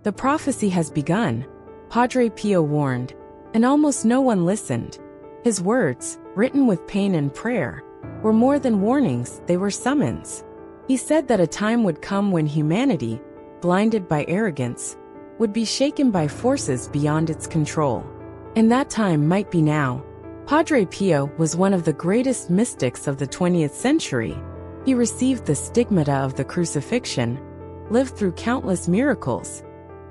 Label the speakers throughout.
Speaker 1: The prophecy has begun, Padre Pio warned, and almost no one listened. His words, written with pain and prayer, were more than warnings, they were summons. He said that a time would come when humanity, blinded by arrogance, would be shaken by forces beyond its control. And that time might be now. Padre Pio was one of the greatest mystics of the 20th century. He received the stigmata of the crucifixion, lived through countless miracles,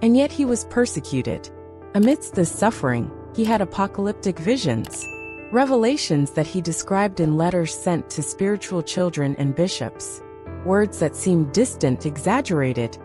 Speaker 1: and yet he was persecuted. Amidst this suffering, he had apocalyptic visions, revelations that he described in letters sent to spiritual children and bishops. Words that seemed distant, exaggerated,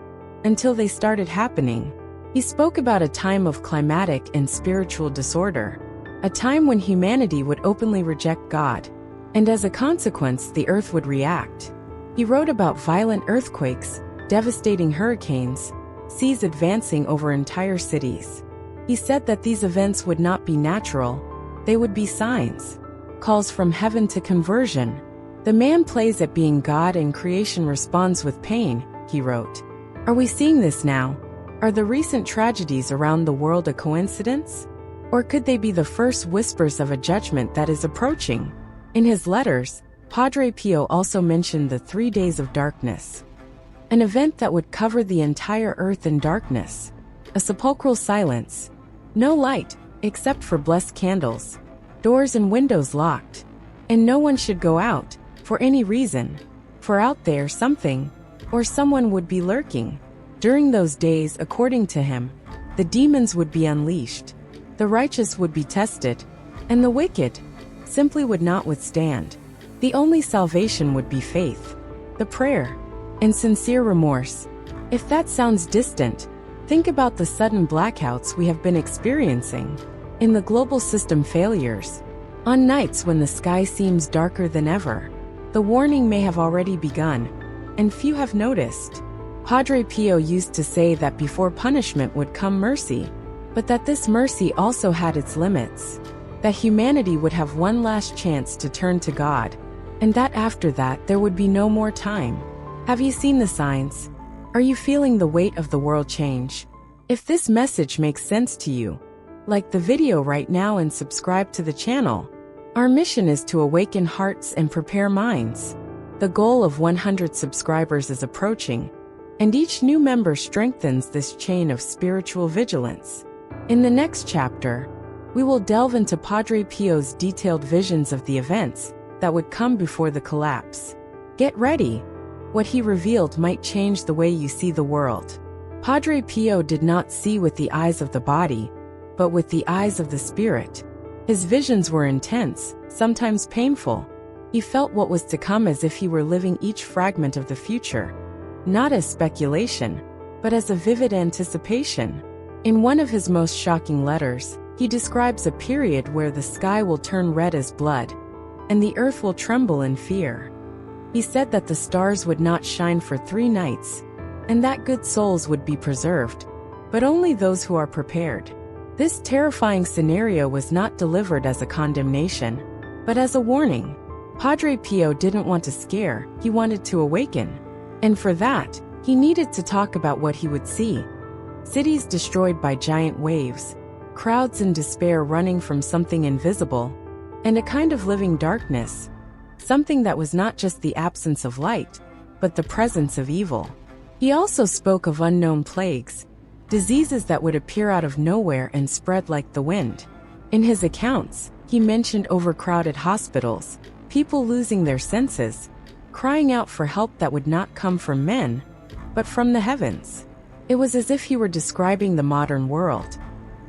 Speaker 1: until they started happening. He spoke about a time of climatic and spiritual disorder, a time when humanity would openly reject God, and as a consequence the earth would react. He wrote about violent earthquakes, devastating hurricanes, seas advancing over entire cities. He said that these events would not be natural, they would be signs, calls from heaven to conversion. The man plays at being God and creation responds with pain, he wrote. Are we seeing this now? Are the recent tragedies around the world a coincidence? Or could they be the first whispers of a judgment that is approaching? In his letters, Padre Pio also mentioned the 3 days of darkness, an event that would cover the entire earth in darkness, a sepulchral silence, no light, except for blessed candles, doors and windows locked, and no one should go out, for any reason, for out there something, or someone would be lurking. During those days, according to him, the demons would be unleashed, the righteous would be tested, and the wicked simply would not withstand. The only salvation would be faith, the prayer, and sincere remorse. If that sounds distant, think about the sudden blackouts we have been experiencing, in the global system failures, on nights when the sky seems darker than ever. The warning may have already begun, and few have noticed. Padre Pio used to say that before punishment would come mercy, but that this mercy also had its limits, that humanity would have one last chance to turn to God, and that after that there would be no more time. Have you seen the signs? Are you feeling the weight of the world change? If this message makes sense to you, like the video right now and subscribe to the channel. Our mission is to awaken hearts and prepare minds. The goal of 100 subscribers is approaching, and each new member strengthens this chain of spiritual vigilance. In the next chapter, we will delve into Padre Pio's detailed visions of the events that would come before the collapse. Get ready. What he revealed might change the way you see the world. Padre Pio did not see with the eyes of the body, but with the eyes of the spirit. His visions were intense, sometimes painful. He felt what was to come as if he were living each fragment of the future, not as speculation, but as a vivid anticipation. In one of his most shocking letters, he describes a period where the sky will turn red as blood, and the earth will tremble in fear. He said that the stars would not shine for 3 nights, and that good souls would be preserved, but only those who are prepared. This terrifying scenario was not delivered as a condemnation, but as a warning. Padre Pio didn't want to scare, he wanted to awaken. And for that, he needed to talk about what he would see. Cities destroyed by giant waves, crowds in despair running from something invisible, and a kind of living darkness, something that was not just the absence of light, but the presence of evil. He also spoke of unknown plagues, diseases that would appear out of nowhere and spread like the wind. In his accounts, he mentioned overcrowded hospitals, people losing their senses, crying out for help that would not come from men, but from the heavens. It was as if he were describing the modern world.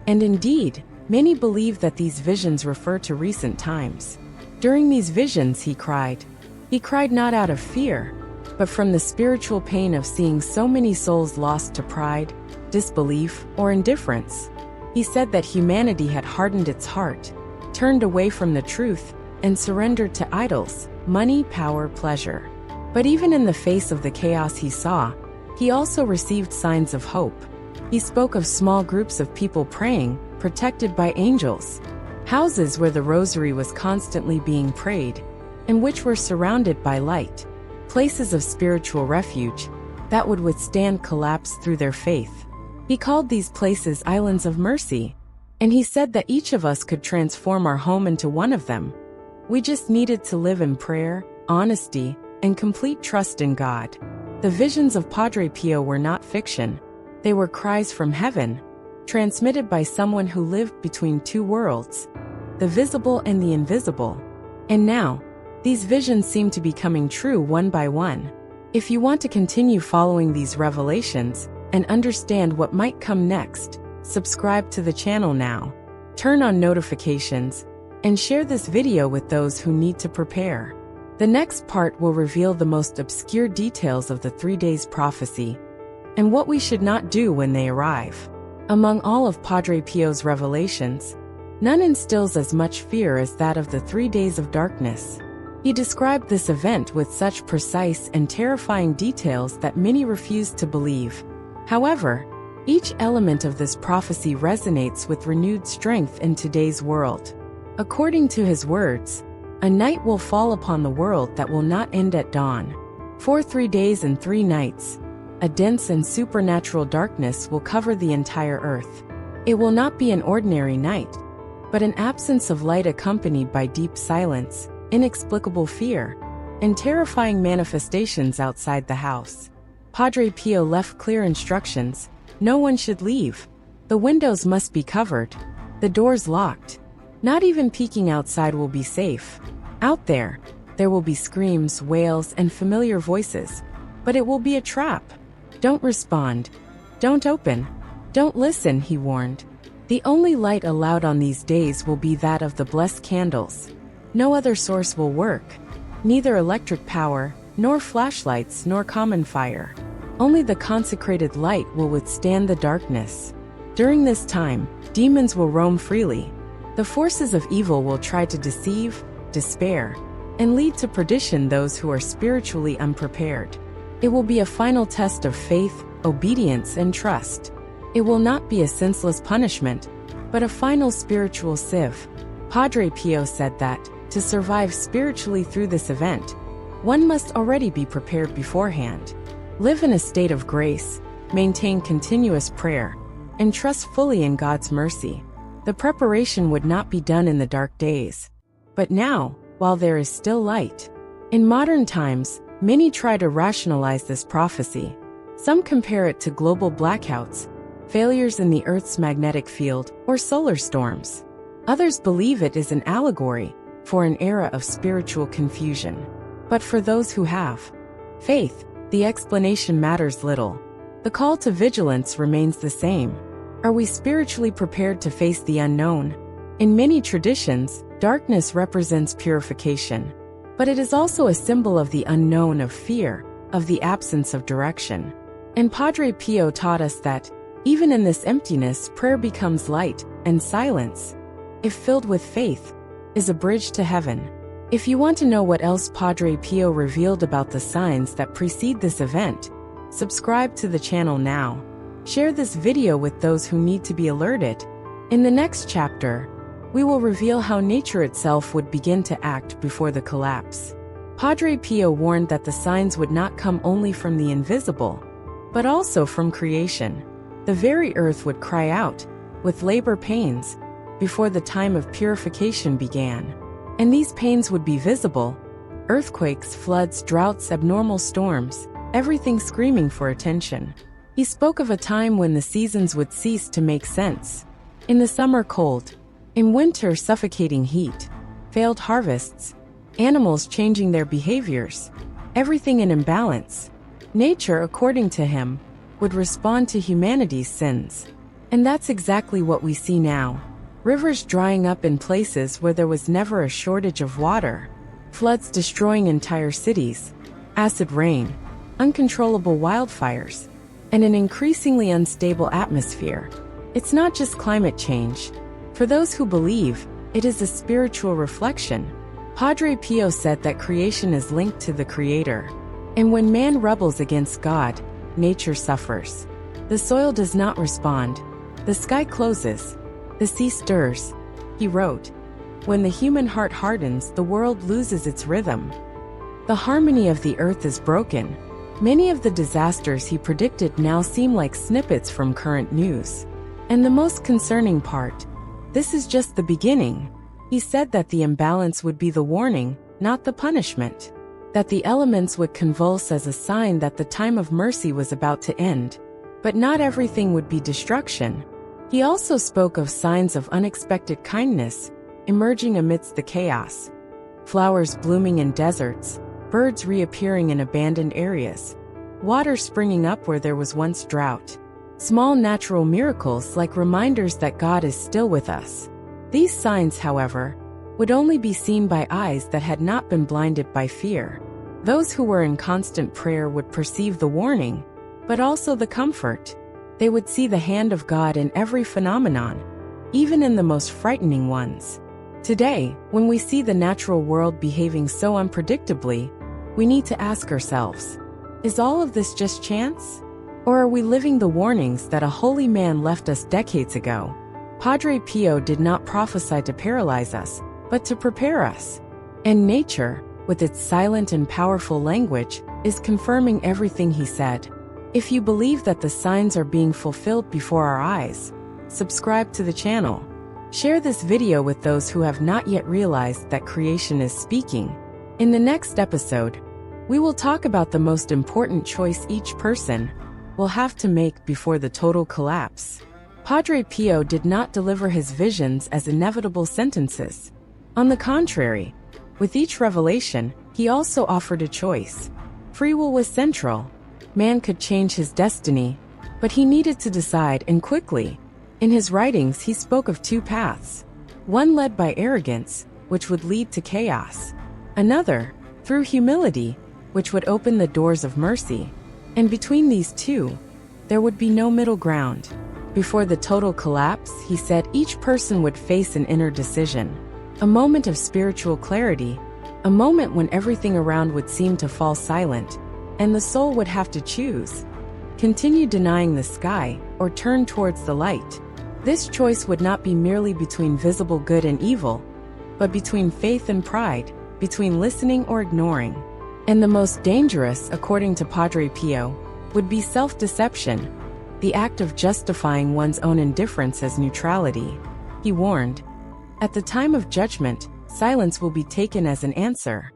Speaker 1: And indeed, many believe that these visions refer to recent times. During these visions, he cried. He cried not out of fear, but from the spiritual pain of seeing so many souls lost to pride, disbelief, or indifference. He said that humanity had hardened its heart, turned away from the truth, and surrendered to idols, money, power, pleasure. But even in the face of the chaos he saw, he also received signs of hope. He spoke of small groups of people praying, protected by angels, houses where the rosary was constantly being prayed, and which were surrounded by light, places of spiritual refuge that would withstand collapse through their faith. He called these places islands of mercy, and he said that each of us could transform our home into one of them. We just needed to live in prayer, honesty, and complete trust in God. The visions of Padre Pio were not fiction. They were cries from heaven, transmitted by someone who lived between two worlds, the visible and the invisible. And now, these visions seem to be coming true one by one. If you want to continue following these revelations and understand what might come next, subscribe to the channel now, turn on notifications, and share this video with those who need to prepare. The next part will reveal the most obscure details of the 3 days prophecy and what we should not do when they arrive. Among all of Padre Pio's revelations, none instills as much fear as that of the 3 days of darkness. He described this event with such precise and terrifying details that many refuse to believe. However, each element of this prophecy resonates with renewed strength in today's world. According to his words, a night will fall upon the world that will not end at dawn. For 3 days and 3 nights, a dense and supernatural darkness will cover the entire earth. It will not be an ordinary night, but an absence of light accompanied by deep silence, inexplicable fear, and terrifying manifestations outside the house. Padre Pio left clear instructions: no one should leave. The windows must be covered, the doors locked. Not even peeking outside will be safe. Out there will be screams, wails, and familiar voices, but it will be a trap. Don't respond. Don't open. Don't listen, he warned. The only light allowed on these days will be that of the blessed candles. No other source will work, neither electric power, nor flashlights, nor common fire. Only the consecrated light will withstand the darkness. During this time, demons will roam freely. The forces of evil will try to deceive, despair, and lead to perdition those who are spiritually unprepared. It will be a final test of faith, obedience, and trust. It will not be a senseless punishment, but a final spiritual sieve. Padre Pio said that, to survive spiritually through this event, one must already be prepared beforehand. Live in a state of grace, maintain continuous prayer, and trust fully in God's mercy. The preparation would not be done in the dark days, but now, while there is still light. In modern times, many try to rationalize this prophecy. Some compare it to global blackouts, failures in the Earth's magnetic field, or solar storms. Others believe it is an allegory for an era of spiritual confusion. But for those who have faith, the explanation matters little. The call to vigilance remains the same. Are we spiritually prepared to face the unknown? In many traditions, darkness represents purification, but it is also a symbol of the unknown, of fear, of the absence of direction. And Padre Pio taught us that, even in this emptiness, prayer becomes light, and silence, if filled with faith, is a bridge to heaven. If you want to know what else Padre Pio revealed about the signs that precede this event, subscribe to the channel now. Share this video with those who need to be alerted. In the next chapter, we will reveal how nature itself would begin to act before the collapse. Padre Pio warned that the signs would not come only from the invisible, but also from creation. The very earth would cry out, with labor pains, before the time of purification began. And these pains would be visible: earthquakes, floods, droughts, abnormal storms, everything screaming for attention. He spoke of a time when the seasons would cease to make sense. In the summer, cold; in winter, suffocating heat; failed harvests; animals changing their behaviors; everything in imbalance. Nature, according to him, would respond to humanity's sins. And that's exactly what we see now. Rivers drying up in places where there was never a shortage of water, floods destroying entire cities, acid rain, uncontrollable wildfires, and an increasingly unstable atmosphere. It's not just climate change. For those who believe, it is a spiritual reflection. Padre Pio said that creation is linked to the Creator, and when man rebels against God, nature suffers. The soil does not respond, the sky closes, the sea stirs. He wrote, "When the human heart hardens, the world loses its rhythm. The harmony of the earth is broken, Many of the disasters he predicted now seem like snippets from current news. And the most concerning part, this is just the beginning. He said that the imbalance would be the warning, not the punishment. That the elements would convulse as a sign that the time of mercy was about to end. But not everything would be destruction. He also spoke of signs of unexpected kindness emerging amidst the chaos. Flowers blooming in deserts, birds reappearing in abandoned areas, water springing up where there was once drought. Small natural miracles like reminders that God is still with us. These signs, however, would only be seen by eyes that had not been blinded by fear. Those who were in constant prayer would perceive the warning, but also the comfort. They would see the hand of God in every phenomenon, even in the most frightening ones. Today, when we see the natural world behaving so unpredictably, we need to ask ourselves, is all of this just chance? Or are we living the warnings that a holy man left us decades ago? Padre Pio did not prophesy to paralyze us, but to prepare us. And nature, with its silent and powerful language, is confirming everything he said. If you believe that the signs are being fulfilled before our eyes, subscribe to the channel. Share this video with those who have not yet realized that creation is speaking. In the next episode, we will talk about the most important choice each person will have to make before the total collapse. Padre Pio did not deliver his visions as inevitable sentences. On the contrary, with each revelation, he also offered a choice. Free will was central. Man could change his destiny, but he needed to decide, and quickly. In his writings, he spoke of two paths. One led by arrogance, which would lead to chaos. Another, through humility, which would open the doors of mercy. And between these two, there would be no middle ground. Before the total collapse, he said each person would face an inner decision. A moment of spiritual clarity. A moment when everything around would seem to fall silent. And the soul would have to choose. Continue denying the sky, or turn towards the light. This choice would not be merely between visible good and evil, but between faith and pride, between listening or ignoring. And the most dangerous, according to Padre Pio, would be self-deception, the act of justifying one's own indifference as neutrality. He warned, at the time of judgment, silence will be taken as an answer.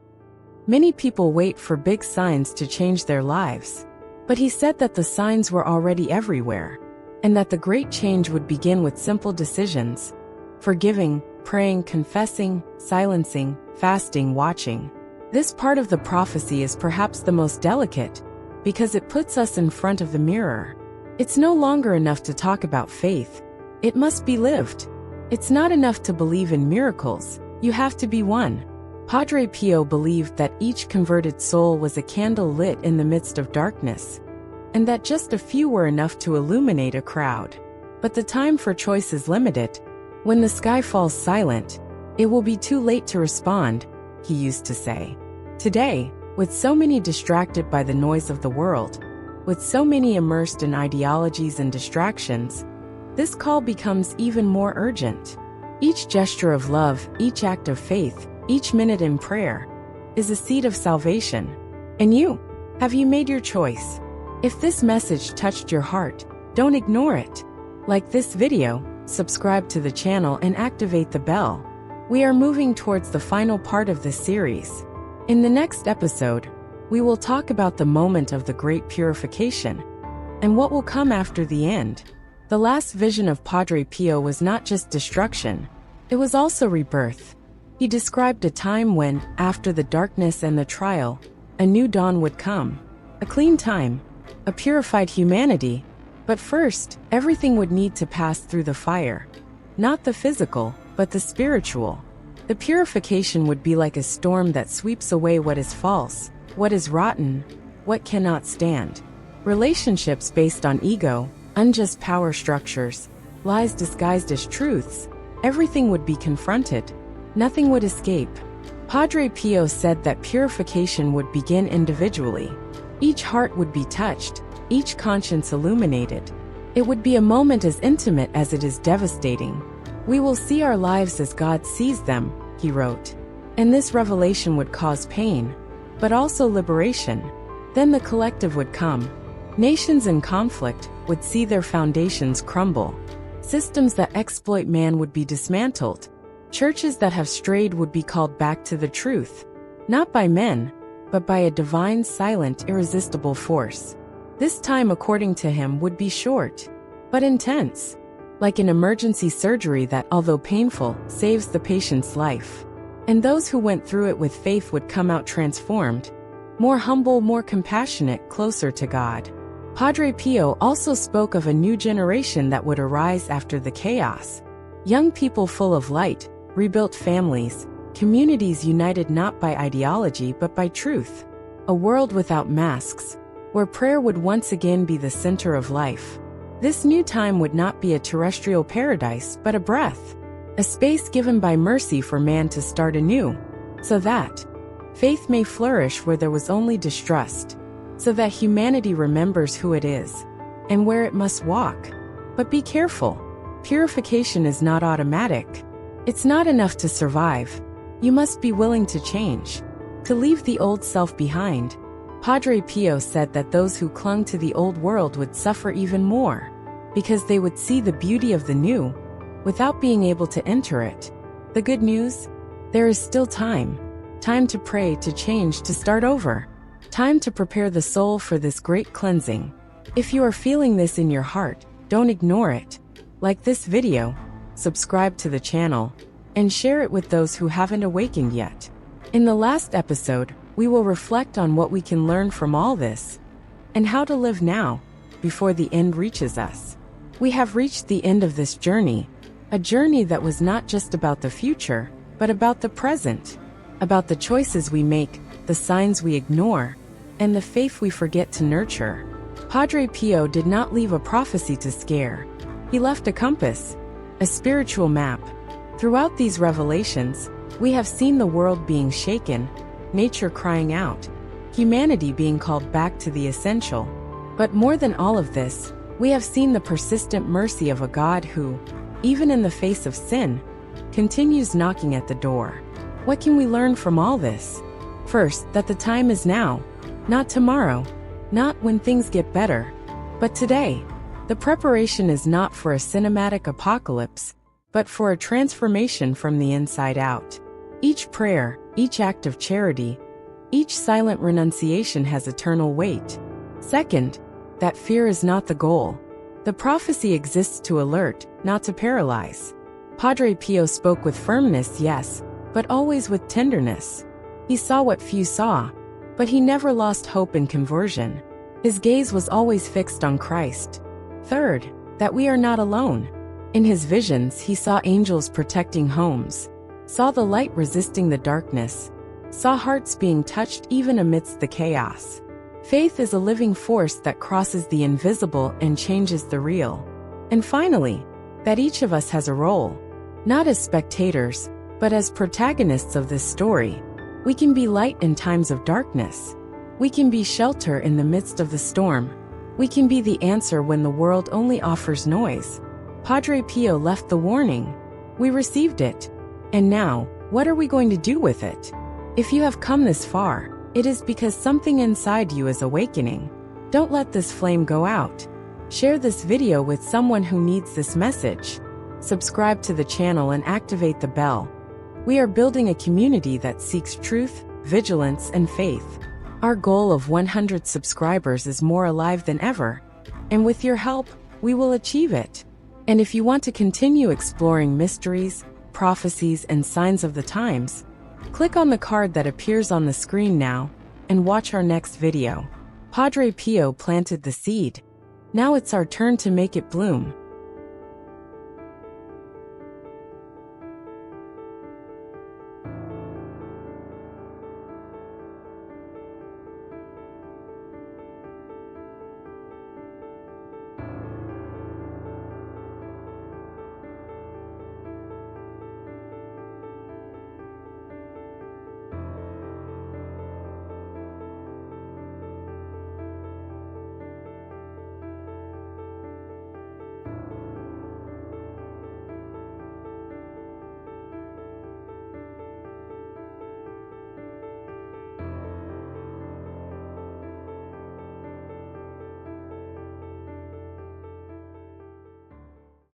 Speaker 1: Many people wait for big signs to change their lives. But he said that the signs were already everywhere, and that the great change would begin with simple decisions: forgiving, praying, confessing, silencing, fasting, watching. This part of the prophecy is perhaps the most delicate, because it puts us in front of the mirror. It's no longer enough to talk about faith. It must be lived. It's not enough to believe in miracles. You have to be one. Padre Pio believed that each converted soul was a candle lit in the midst of darkness, and that just a few were enough to illuminate a crowd. But the time for choice is limited. When the sky falls silent, it will be too late to respond, he used to say. Today, with so many distracted by the noise of the world, with so many immersed in ideologies and distractions, this call becomes even more urgent. Each gesture of love, each act of faith, each minute in prayer, is a seed of salvation. And you? Have you made your choice? If this message touched your heart, don't ignore it. Like this video, subscribe to the channel and activate the bell. We are moving towards the final part of this series. In the next episode, we will talk about the moment of the great purification and what will come after the end. The last vision of Padre Pio was not just destruction, it was also rebirth. He described a time when, after the darkness and the trial, a new dawn would come. A clean time, a purified humanity. But first, everything would need to pass through the fire. Not the physical, but the spiritual. The purification would be like a storm that sweeps away what is false, what is rotten, what cannot stand. Relationships based on ego, unjust power structures, lies disguised as truths, everything would be confronted. Nothing would escape. Padre Pio said that purification would begin individually. Each heart would be touched, each conscience illuminated. It would be a moment as intimate as it is devastating. We will see our lives as God sees them, he wrote. And this revelation would cause pain, but also liberation. Then the collective would come. Nations in conflict would see their foundations crumble. Systems that exploit man would be dismantled. Churches that have strayed would be called back to the truth, not by men, but by a divine, silent, irresistible force. This time, according to him, would be short, but intense, like an emergency surgery that, although painful, saves the patient's life. And those who went through it with faith would come out transformed, more humble, more compassionate, closer to God. Padre Pio also spoke of a new generation that would arise after the chaos. Young people full of light, rebuilt families, communities united not by ideology but by truth. A world without masks, where prayer would once again be the center of life. This new time would not be a terrestrial paradise but a breath, a space given by mercy for man to start anew, so that faith may flourish where there was only distrust, so that humanity remembers who it is and where it must walk. But be careful. Purification is not automatic. It's not enough to survive. You must be willing to change, to leave the old self behind. Padre Pio said that those who clung to the old world would suffer even more, because they would see the beauty of the new, without being able to enter it. The good news? There is still time. Time to pray, to change, to start over. Time to prepare the soul for this great cleansing. If you are feeling this in your heart, don't ignore it. Like this video, subscribe to the channel, and share it with those who haven't awakened yet. In the last episode, we will reflect on what we can learn from all this, and how to live now, before the end reaches us. We have reached the end of this journey, a journey that was not just about the future, but about the present, about the choices we make, the signs we ignore, and the faith we forget to nurture. Padre Pio did not leave a prophecy to scare. He left a compass, a spiritual map. Throughout these revelations, we have seen the world being shaken, nature crying out, humanity being called back to the essential. But more than all of this, we have seen the persistent mercy of a God who, even in the face of sin, continues knocking at the door. What can we learn from all this? First, that the time is now, not tomorrow, not when things get better, but today. The preparation is not for a cinematic apocalypse, but for a transformation from the inside out. Each prayer, each act of charity, each silent renunciation has eternal weight. Second, that fear is not the goal. The prophecy exists to alert, not to paralyze. Padre Pio spoke with firmness, yes, but always with tenderness. He saw what few saw, but he never lost hope in conversion. His gaze was always fixed on Christ. Third, that we are not alone. In his visions, he saw angels protecting homes, saw the light resisting the darkness, saw hearts being touched even amidst the chaos. Faith is a living force that crosses the invisible and changes the real. And finally, that each of us has a role, not as spectators, but as protagonists of this story. We can be light in times of darkness. We can be shelter in the midst of the storm. We can be the answer when the world only offers noise. Padre Pio left the warning. We received it. And now, what are we going to do with it? If you have come this far, it is because something inside you is awakening. Don't let this flame go out. Share this video with someone who needs this message. Subscribe to the channel and activate the bell. We are building a community that seeks truth, vigilance, and faith. Our goal of 100 subscribers is more alive than ever, and with your help, we will achieve it. And if you want to continue exploring mysteries, prophecies, and signs of the times, click on the card that appears on the screen now, and watch our next video. Padre Pio planted the seed. Now it's our turn to make it bloom.